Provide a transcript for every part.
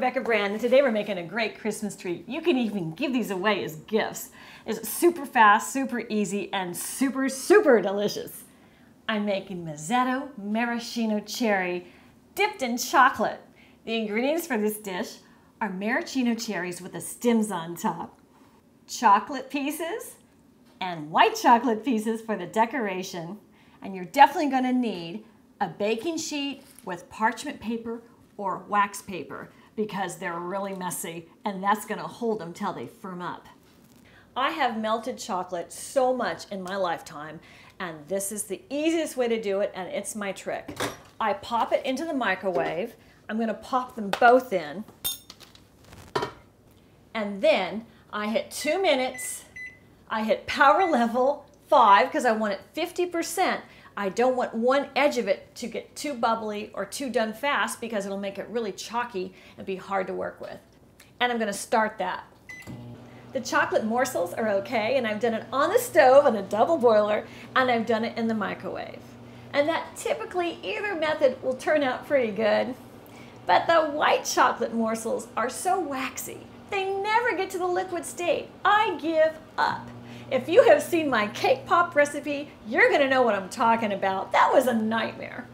Rebecca Brand, and today we're making a great Christmas treat. You can even give these away as gifts. It's super fast, super easy, and super, super delicious. I'm making Mezzetta Maraschino Cherry dipped in chocolate. The ingredients for this dish are maraschino cherries with the stems on top, chocolate pieces, and white chocolate pieces for the decoration. And you're definitely going to need a baking sheet with parchment paper or wax paper because they're really messy, and that's going to hold them till they firm up. I have melted chocolate so much in my lifetime, and this is the easiest way to do it, and it's my trick. I pop it into the microwave. I'm going to pop them both in, and then I hit 2 minutes. I hit power level 5 because I want it 50%. I don't want one edge of it to get too bubbly or too done fast because it'll make it really chalky and be hard to work with. And I'm going to start that. The chocolate morsels are okay, and I've done it on the stove on a double boiler, and I've done it in the microwave. And that typically either method will turn out pretty good. But the white chocolate morsels are so waxy, they never get to the liquid state. I give up. If you have seen my cake pop recipe, you're going to know what I'm talking about. That was a nightmare.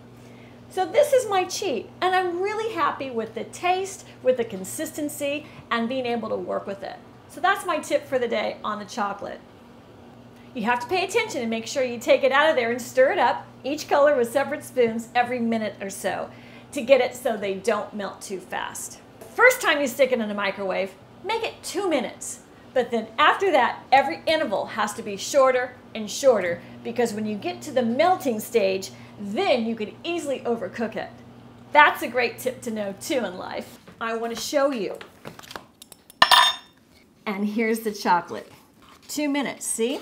So this is my cheat, and I'm really happy with the taste, with the consistency, and being able to work with it. So that's my tip for the day on the chocolate. You have to pay attention and make sure you take it out of there and stir it up, each color with separate spoons every minute or so, to get it so they don't melt too fast. First time you stick it in the microwave, make it 2 minutes. But then after that, every interval has to be shorter and shorter because when you get to the melting stage, then you can easily overcook it. That's a great tip to know too in life. I want to show you. And here's the chocolate. 2 minutes, see?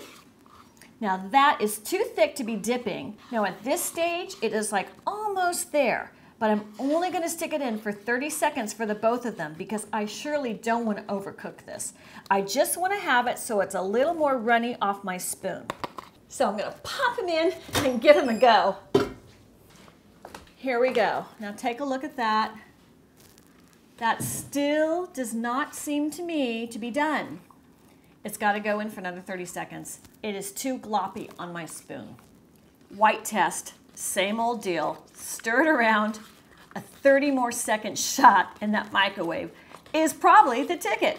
Now that is too thick to be dipping. Now at this stage, it is like almost there. But I'm only going to stick it in for 30 seconds for the both of them because I surely don't want to overcook this. I just want to have it so it's a little more runny off my spoon. So I'm going to pop them in and give them a go. Here we go. Now take a look at that. That still does not seem to me to be done. It's got to go in for another 30 seconds. It is too gloppy on my spoon. White test. Same old deal. Stir it around. A 30 more second shot in that microwave is probably the ticket.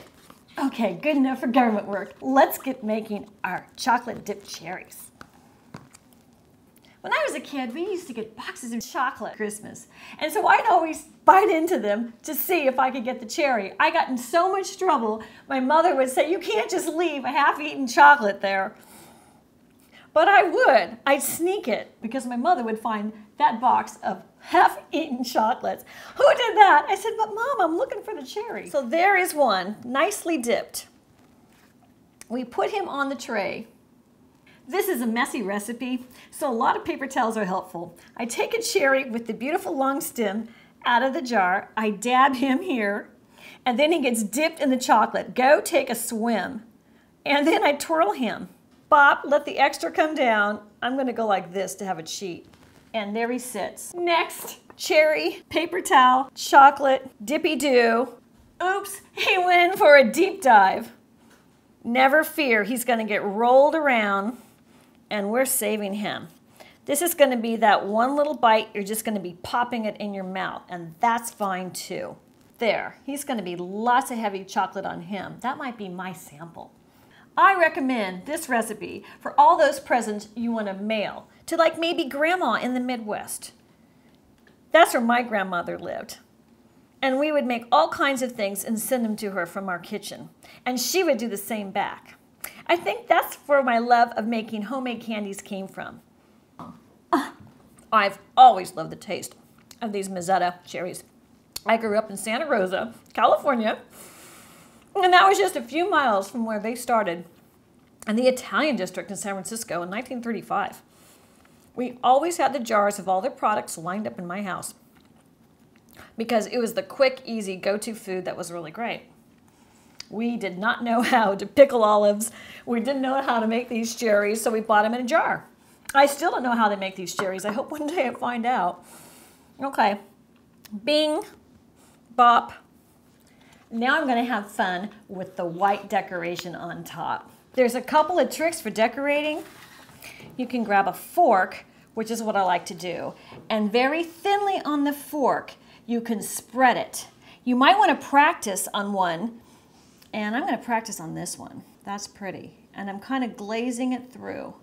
Okay, good enough for government work. Let's get making our chocolate dipped cherries. When I was a kid, we used to get boxes of chocolate at Christmas. And so I'd always bite into them to see if I could get the cherry. I got in so much trouble. My mother would say, you can't just leave a half-eaten chocolate there. But I would. I'd sneak it because my mother would find that box of half-eaten chocolates. Who did that? I said, but Mom, I'm looking for the cherry. So there is one, nicely dipped. We put him on the tray. This is a messy recipe, so a lot of paper towels are helpful. I take a cherry with the beautiful long stem out of the jar. I dab him here, and then he gets dipped in the chocolate. Go take a swim. And then I twirl him. Bop, let the extra come down. I'm going to go like this to have a cheat. And there he sits. Next, cherry, paper towel, chocolate, dippy-doo. Oops, he went in for a deep dive. Never fear, he's going to get rolled around, and we're saving him. This is going to be that one little bite, you're just going to be popping it in your mouth, and that's fine too. There, he's going to be lots of heavy chocolate on him. That might be my sample. I recommend this recipe for all those presents you want to mail to like maybe grandma in the Midwest. That's where my grandmother lived. And we would make all kinds of things and send them to her from our kitchen. And she would do the same back. I think that's where my love of making homemade candies came from. I've always loved the taste of these Mezzetta cherries. I grew up in Santa Rosa, California. And that was just a few miles from where they started in the Italian district in San Francisco in 1935. We always had the jars of all their products lined up in my house because it was the quick, easy go-to food that was really great. We did not know how to pickle olives. We didn't know how to make these cherries, so we bought them in a jar. I still don't know how they make these cherries. I hope one day I find out. Okay, bing, bop, Now I'm gonna have fun with the white decoration on top. There's a couple of tricks for decorating. You can grab a fork, which is what I like to do, and very thinly on the fork, you can spread it. You might wanna practice on one, and I'm gonna practice on this one. That's pretty. And I'm kind of glazing it through.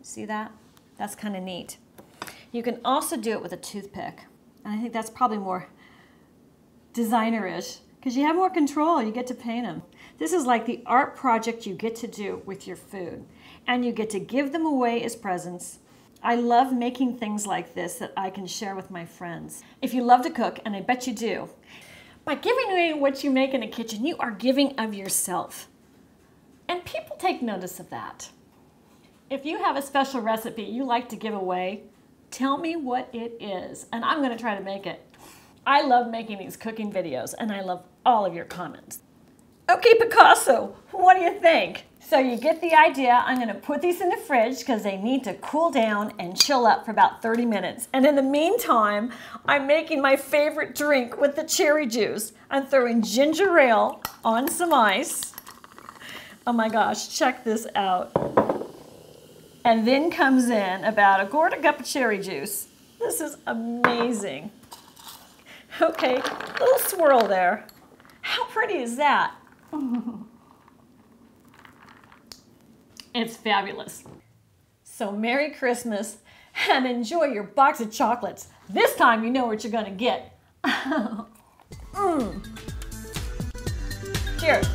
See that? That's kind of neat. You can also do it with a toothpick. And I think that's probably more designer-ish because you have more control. You get to paint them. This is like the art project you get to do with your food. And you get to give them away as presents. I love making things like this that I can share with my friends. If you love to cook, and I bet you do, by giving away what you make in the kitchen, you are giving of yourself. And people take notice of that. If you have a special recipe you like to give away, tell me what it is, and I'm gonna try to make it. I love making these cooking videos, and I love all of your comments. Okay, Picasso, what do you think? So you get the idea. I'm gonna put these in the fridge because they need to cool down and chill up for about 30 minutes. And in the meantime, I'm making my favorite drink with the cherry juice. I'm throwing ginger ale on some ice. Oh my gosh, check this out. And then comes in about a quarter cup of cherry juice. This is amazing. Okay, little swirl there. How pretty is that? It's fabulous. So Merry Christmas and enjoy your box of chocolates. This time you know what you're gonna get. Cheers.